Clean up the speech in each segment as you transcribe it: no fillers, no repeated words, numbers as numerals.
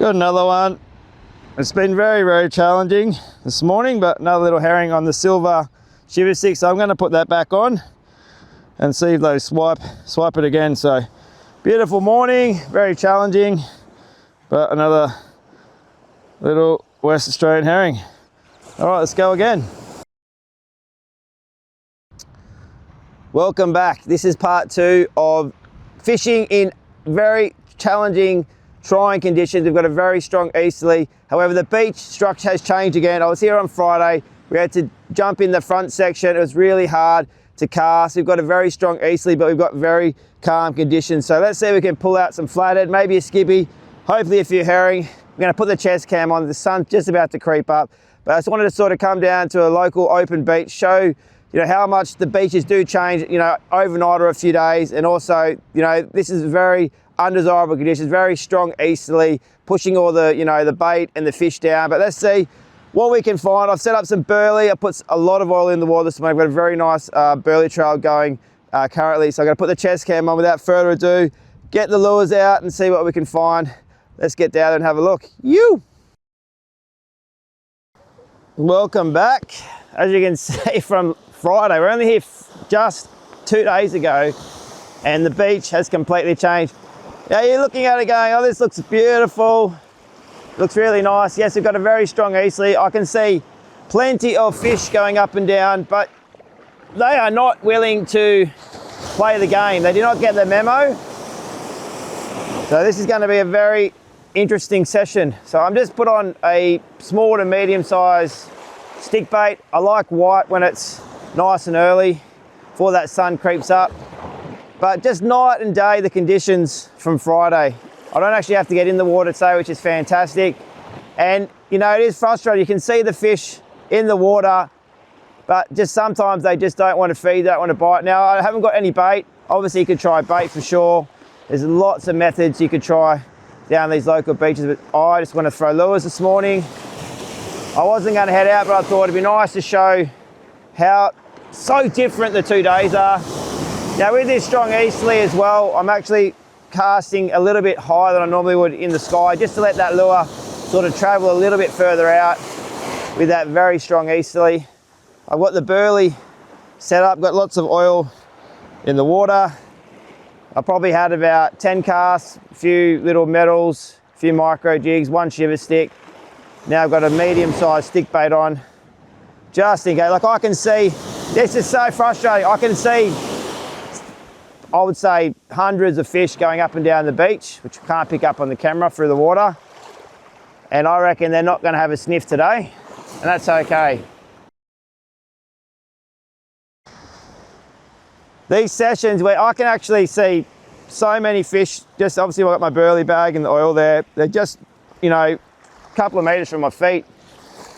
Got another one. It's been very challenging this morning, but another little herring on the silver shiver stick. So I'm going to put that back on and see if they swipe it again. So beautiful morning, very challenging, but another little West Australian herring. All right, let's go again. Welcome back. This is part 2 of fishing in very challenging, trying conditions. We've got a very strong easterly. However, the beach structure has changed again. I was here on Friday. We had to jump in the front section. It was really hard to cast. We've got a very strong easterly, but we've got very calm conditions. So let's see if we can pull out some flathead, maybe a skippy, hopefully a few herring. We're going to put the chest cam on. The sun's just about to creep up. But I just wanted to sort of come down to a local open beach, show how much the beaches do change, overnight or a few days. And also, this is very undesirable conditions, very strong easterly, pushing all the, the bait and the fish down. But let's see what we can find. I've set up some burley. I put a lot of oil in the water this morning. I've got a very nice burley trail going currently. So I'm going to put the chest cam on without further ado, get the lures out and see what we can find. Let's get down there and have a look. Welcome back. As you can see from Friday, we're only here just 2 days ago and the beach has completely changed. Now you're looking at it going, oh, this looks beautiful, looks really nice. Yes, we've got a very strong easterly. I can see plenty of fish going up and down, but they are not willing to play the game. They do not get the memo. So this is going to be a very interesting session. So I'm just put on a small to medium size stick bait. I like white when it's nice and early before that sun creeps up. But just night and day, the conditions from Friday. I don't actually have to get in the water today, which is fantastic. And it is frustrating. You can see the fish in the water, but just sometimes they just don't want to feed, don't want to bite. Now, I haven't got any bait. Obviously, you could try bait for sure. There's lots of methods you could try down these local beaches, but I just want to throw lures this morning. I wasn't going to head out, but I thought it'd be nice to show how so different the 2 days are. Now with this strong easterly as well, I'm actually casting a little bit higher than I normally would in the sky, just to let that lure sort of travel a little bit further out with that very strong easterly. I've got the burley set up, got lots of oil in the water. I probably had about 10 casts, a few little metals, a few micro jigs, 1 shiver stick. Now I've got a medium-sized stick bait on, just in case. Like I can see, this is so frustrating. I can see, I would say, hundreds of fish going up and down the beach, which you can't pick up on the camera through the water. And I reckon they're not going to have a sniff today, and that's okay. These sessions where I can actually see so many fish, just obviously I've got my burley bag and the oil there, they're just, a couple of meters from my feet.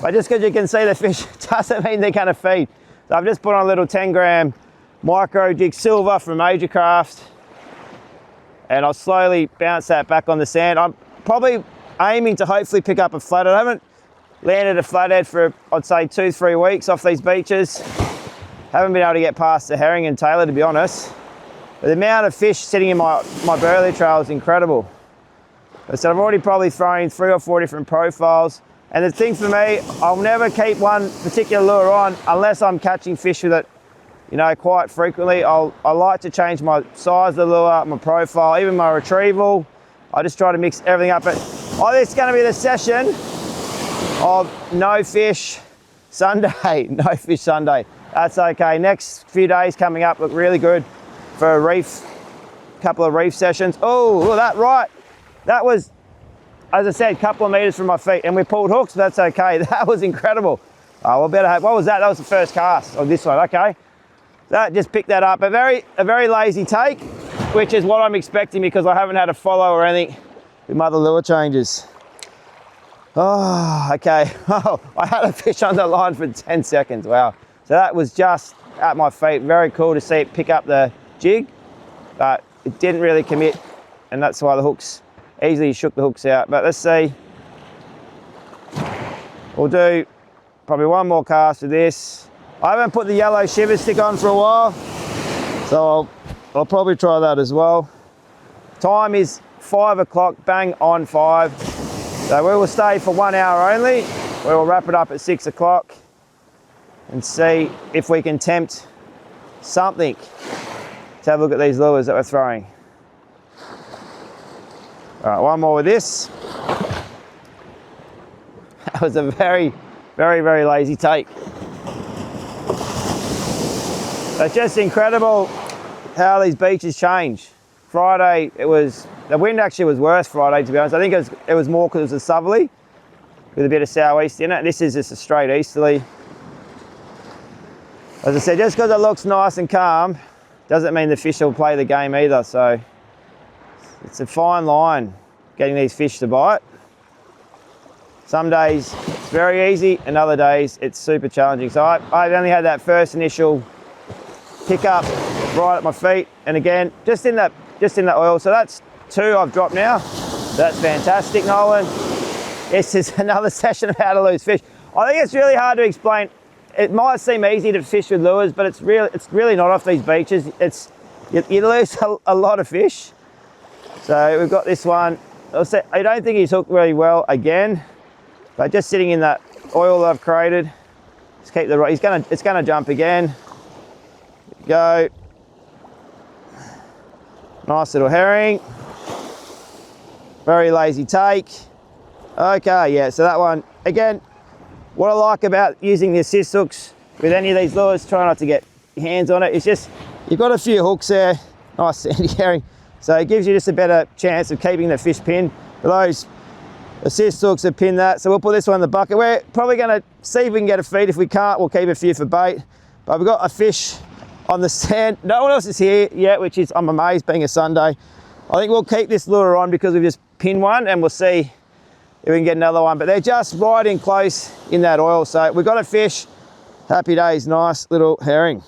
But just because you can see the fish doesn't mean they're going to feed. So I've just put on a little 10-gram micro jig silver from Major Craft, and I'll slowly bounce that back on the sand. I'm probably aiming to hopefully pick up a flathead. I haven't landed a flathead for, I'd say, 2-3 weeks off these beaches. Haven't been able to get past the herring and tailor, to be honest. But the amount of fish sitting in my burley trail is incredible. So I've already probably thrown 3 or 4 different profiles. And the thing for me, I'll never keep one particular lure on unless I'm catching fish with it, quite frequently. I like to change my size of the lure, my profile, even my retrieval. I just try to mix everything up. But this is going to be the session of no fish Sunday. No fish Sunday. That's okay. Next few days coming up look really good for a reef, couple of reef sessions. Oh, look at that, right. That was, as I said, a couple of meters from my feet, and we pulled hooks, but that's okay. That was incredible. Oh, well, better have, what was that? That was the first cast of this one, okay. That just picked that up. A very lazy take, which is what I'm expecting because I haven't had a follow or anything with my other lure changes. Oh, okay. Oh, I had a fish on the line for 10 seconds, wow. So that was just at my feet. Very cool to see it pick up the jig, but it didn't really commit, and that's why the hooks easily shook the hooks out. But let's see. We'll do probably 1 more cast with this. I haven't put the yellow shiver stick on for a while, so I'll probably try that as well. Time is 5 o'clock, bang on 5. So we will stay for 1 hour only. We will wrap it up at 6 o'clock and see if we can tempt something. Let's have a look at these lures that we're throwing. All right, one more with this. That was a very, very lazy take. It's just incredible how these beaches change. Friday, the wind actually was worse Friday, to be honest. I think it was more because it was a southerly with a bit of southeast in it. This is just a straight easterly. As I said, just because it looks nice and calm doesn't mean the fish will play the game either. So it's a fine line getting these fish to bite. Some days it's very easy, and other days it's super challenging. So I've only had that first initial pick up right at my feet, and again, just in that oil. So that's 2 I've dropped now. That's fantastic, Nolan. This is another session of how to lose fish. I think it's really hard to explain. It might seem easy to fish with lures, but it's really not off these beaches. You lose a lot of fish. So we've got this one. I don't think he's hooked really well again, but just sitting in that oil that I've created. Just keep the rod. It's gonna jump again. Go. Nice little herring. Very lazy take. Okay, yeah, so that one, again, what I like about using the assist hooks with any of these lures, try not to get your hands on it, it's just, you've got a few hooks there, nice sandy herring, so it gives you just a better chance of keeping the fish pinned. But those assist hooks have pinned that, so we'll put this one in the bucket. We're probably gonna see if we can get a feed. If we can't, we'll keep a few for bait. But we've got a fish on the sand. No one else is here yet, which is, I'm amazed being a Sunday. I think we'll keep this lure on because we've just pinned one, and we'll see if we can get another one. But they're just right in close in that oil. So we've got a fish. Happy days, nice little herring.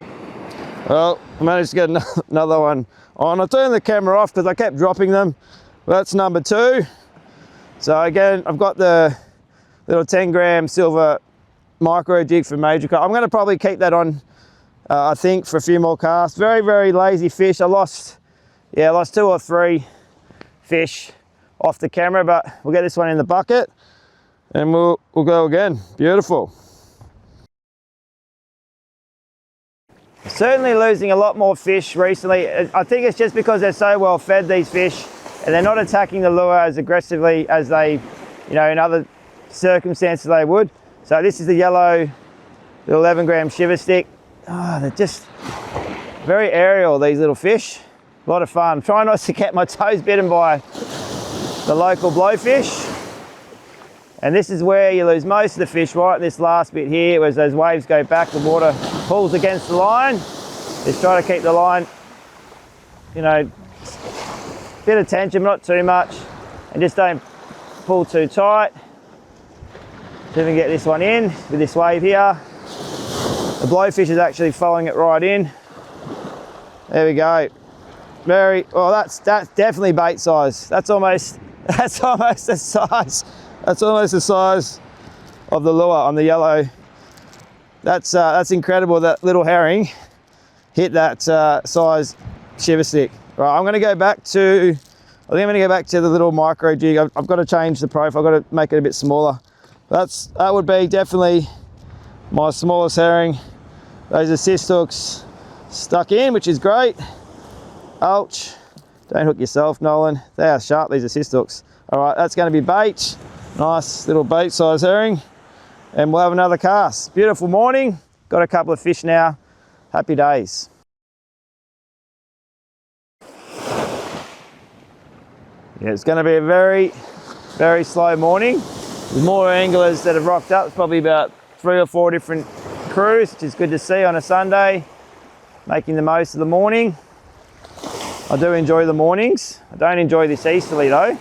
Well, I managed to get another one on. I turned the camera off because I kept dropping them. Well, that's number 2. So again, I've got the little 10-gram silver micro jig for major carp. I'm going to probably keep that on, I think, for a few more casts. Very lazy fish. I lost 2 or 3 fish off the camera, but we'll get this one in the bucket and we'll go again. Beautiful. Certainly losing a lot more fish recently. I think it's just because they're so well fed, these fish, and they're not attacking the lure as aggressively as they, in other circumstances they would. So this is the yellow, the 11-gram shiver stick. Oh, they're just very aerial, these little fish. A lot of fun. Trying not to get my toes bitten by the local blowfish. And this is where you lose most of the fish, right in this last bit here, as those waves go back, the water pulls against the line. Just try to keep the line, bit of tension, but not too much. And just don't pull too tight. See if we can get this one in with this wave here. The blowfish is actually following it right in. There we go. Well, that's definitely bait size. That's almost the size. That's almost the size of the lure on the yellow. That's incredible. That little herring hit that size shiver stick. Right, I'm going to go back to. I think I'm going to go back to the little micro jig. I've got to change the profile. I've got to make it a bit smaller. That would be definitely my smallest herring. Those assist hooks stuck in, which is great. Ouch. Don't hook yourself, Nolan. They are sharp, these assist hooks. All right, that's going to be bait. Nice little bait size herring. And we'll have another cast. Beautiful morning. Got a couple of fish now. Happy days. Yeah, it's going to be a very slow morning. There's more anglers that have rocked up. It's probably about 3 or 4 different crews, which is good to see on a Sunday. Making the most of the morning. I do enjoy the mornings. I don't enjoy this easterly though.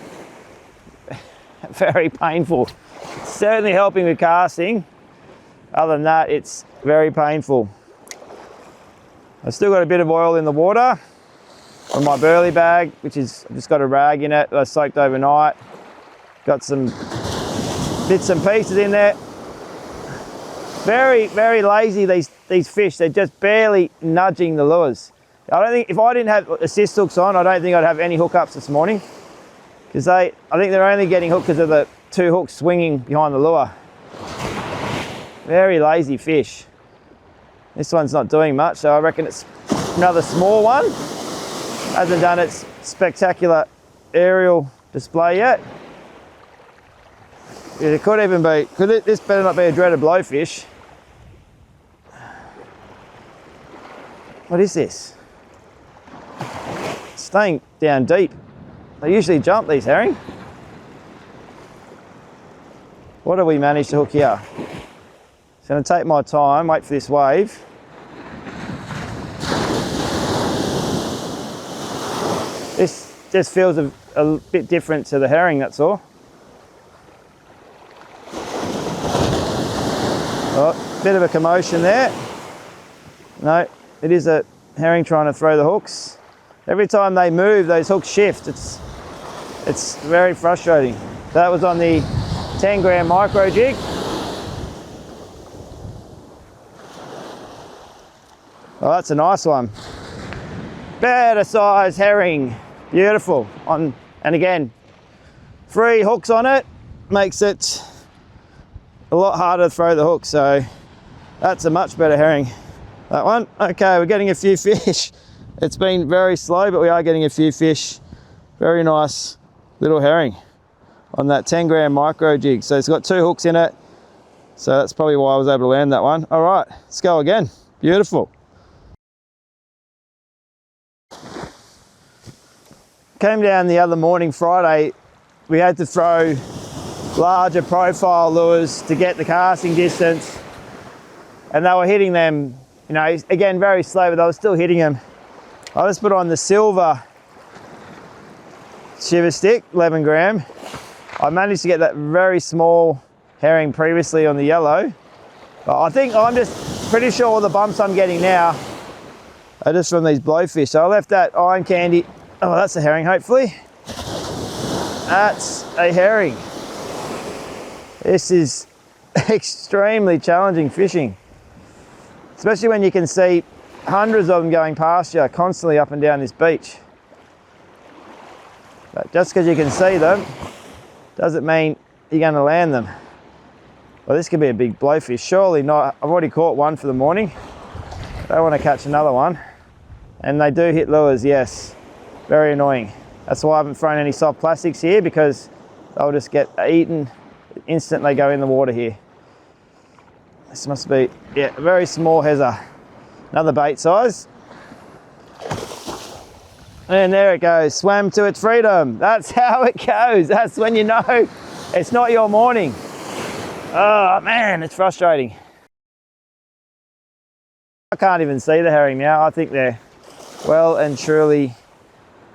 Very painful. It's certainly helping with casting. Other than that, it's very painful. I've still got a bit of oil in the water from my burley bag, which is, I've just got a rag in it that I soaked overnight. Got some bits and pieces in there. Very lazy, these fish. They're just barely nudging the lures. I don't think, if I didn't have assist hooks on, I don't think I'd have any hookups this morning. Because I think they're only getting hooked because of the two hooks swinging behind the lure. Very lazy fish. This one's not doing much, so I reckon it's another small one. Hasn't done its spectacular aerial display yet. It could even be, this better not be a dreaded blowfish. What is this? It's staying down deep. They usually jump, these herring. What have we managed to hook here? Just going to take my time, wait for this wave. This just feels a bit different to the herring, that's all. Oh, bit of a commotion there. No, it is a herring trying to throw the hooks. Every time they move, those hooks shift. It's very frustrating. That was on the 10 gram micro jig. Oh, that's a nice one. Better size herring. Beautiful. And again, 3 hooks on it makes it a lot harder to throw the hook, so that's a much better herring, that one. Okay, we're getting a few fish. It's been very slow, but we are getting a few fish. Very nice little herring on that 10 gram micro jig. So it's got 2 hooks in it, so that's probably why I was able to land that one. All right, let's go again. Beautiful. Came down the other morning, Friday. We had to throw larger profile lures to get the casting distance, and they were hitting them, you know, again very slow, but they were still hitting them. I just put on the silver shiver stick, 11 gram. I managed to get that very small herring previously on the yellow, but I think I'm just pretty sure all the bumps I'm getting now are just from these blowfish. So I left that iron candy. Oh, that's a herring, hopefully. That's a herring. This is extremely challenging fishing, especially when you can see hundreds of them going past you constantly up and down this beach. But just because you can see them doesn't mean you're going to land them. Well, this could be a big blowfish. Surely not. I've already caught one for the morning. I don't want to catch another one. And they do hit lures, yes. Very annoying. That's why I haven't thrown any soft plastics here, because they'll just get eaten the instant they go in the water here. This must be, yeah, a very small hezzer. Another bait size. And there it goes, swam to its freedom. That's how it goes. That's when you know it's not your morning. Oh man, it's frustrating. I can't even see the herring now. I think they're well and truly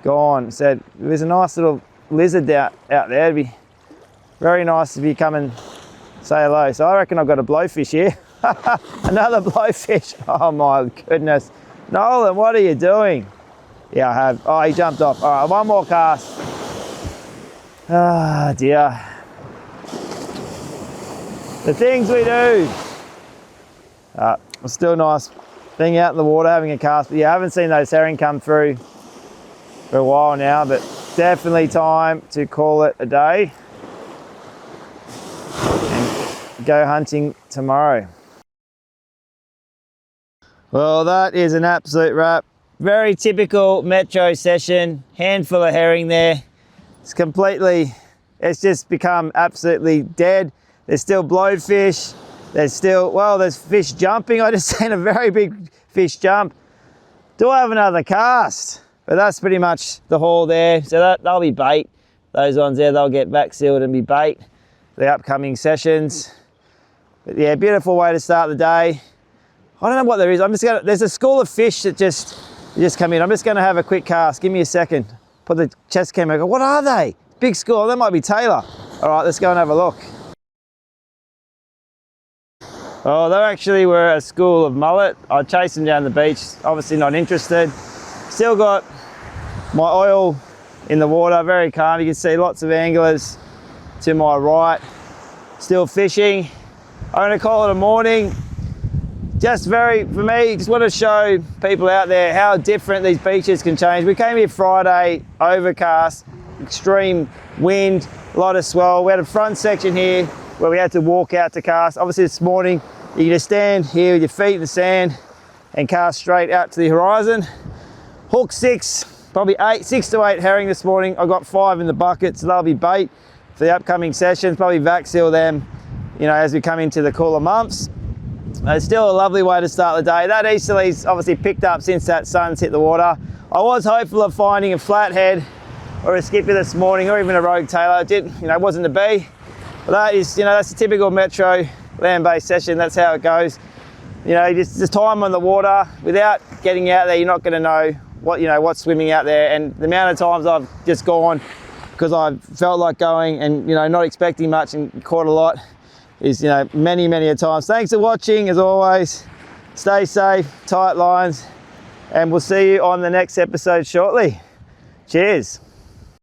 gone. So there's a nice little lizard out there. It'd be very nice if you come and say hello. So I reckon I've got a blowfish here. Another blowfish. Oh my goodness. Nolan, what are you doing? Yeah, I have. Oh, he jumped off. All right, one more cast. Ah, dear. The things we do. It's still nice being out in the water, having a cast. But yeah, I haven't seen those herring come through for a while now, but definitely time to call it a day and go hunting tomorrow. Well, that is an absolute wrap. Very typical metro session, handful of herring there. It's just become absolutely dead. There's still blowfish. There's fish jumping. I just seen a very big fish jump. Do I have another cast? But that's pretty much the haul there. So they'll be bait. Those ones there, they'll get back sealed and be bait for the upcoming sessions. But yeah, beautiful way to start the day. I don't know what there is. There's a school of fish that just come in. I'm just gonna have a quick cast. Give me a second. Put the chest cam. Go, what are they? Big school. That might be Taylor. All right, let's go and have a look. Oh, they actually were a school of mullet. I chased them down the beach. Obviously not interested. Still got my oil in the water, very calm. You can see lots of anglers to my right. Still fishing. I'm gonna call it a morning. For me, just want to show people out there how different these beaches can change. We came here Friday, overcast, extreme wind, a lot of swell. We had a front section here where we had to walk out to cast. Obviously this morning, you can just stand here with your feet in the sand and cast straight out to the horizon. Hook 6, probably 6 to 8 herring this morning. I got 5 in the bucket, so they'll be bait for the upcoming sessions. Probably vac seal them, you know, as we come into the cooler months. It's still a lovely way to start the day. That easterly's obviously picked up since that sun's hit the water. I was hopeful of finding a flathead or a skippy this morning, or even a rogue tailor. It did, you know, wasn't to be. But that is, you know, that's a typical metro land-based session. That's how it goes. You know, just time on the water. Without getting out there, you're not going to know what, you know, what's swimming out there. And the amount of times I've just gone because I felt like going and, you know, not expecting much and caught a lot is, you know, many a times. Thanks for watching, as always. Stay safe, tight lines, and we'll see you on the next episode shortly. Cheers.